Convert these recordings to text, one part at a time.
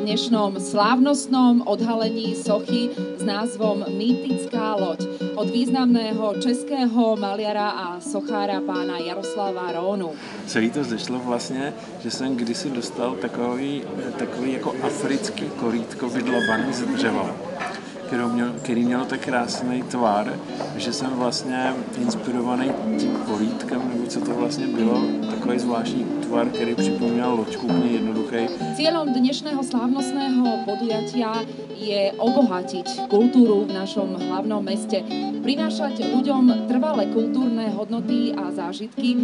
dnešnom slávnostnom odhalení sochy s názvom Mýtická loď od významného českého maliara a sochára pána Jaroslava Rónu. Celý to zešlo vlastně, že jsem kdysi dostal takový jako africký korítko vydlabaný z dřeva, který mělo tak krásný tvar, že jsem vlastně inspirovaný tím korítkem, nebo co to vlastně bylo, takový zvláštní tvar, který připomínal loďku, úplně jednoduchý. Cieľom dnešného slávnostného podujatia je obohatiť kultúru v našom hlavnom meste, prinášať ľuďom trvalé kultúrne hodnoty a zážitky.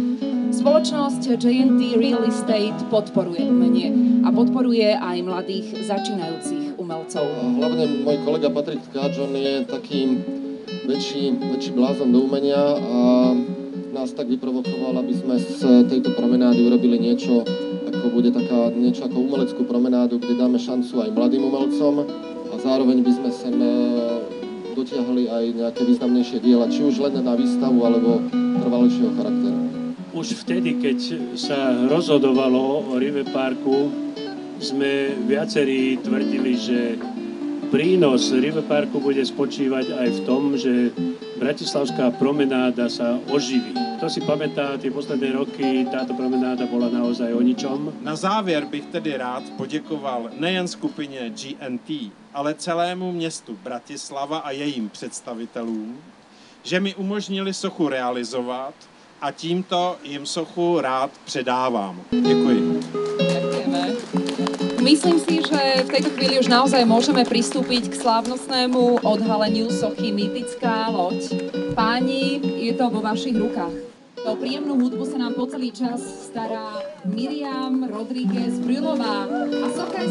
Spoločnosť J&T Real Estate podporuje umenie a podporuje aj mladých začínajúcich umelcov. Hlavne môj kolega Patrik Tkáč, on je taký väčší blázon do umenia a nás tak vyprovokoval, aby sme z tejto promenády urobili niečo ako umeleckú promenádu, kde dáme šancu aj mladým umelcom a zároveň by sme sem dotiahli aj nejaké významnejšie diela, či už len na výstavu alebo trvalejšieho charakteru. Už vtedy, keď sa rozhodovalo o River Parku, sme viacerí tvrdili, že prínos River Parku bude spočívať aj v tom, že Bratislavská promenáda sa oživí. Kto si pamätá, tie posledné roky táto promenáda bola naozaj o ničom. Na závěr bych tedy rád poděkoval nejen skupině J&T, ale celému městu Bratislava a jejím představitelům, že mi umožnili sochu realizovat a tímto jim sochu rád předávám. Děkuji. Ďakujeme. Myslím si, že v tejto chvíli už naozaj môžeme pristúpiť k slávnostnému odhaleniu sochy Mýtická loď. Páni, je to vo vašich rukách. O príjemnú hudbu sa nám po celý čas stará Miriam Rodríguez Brülová a socha je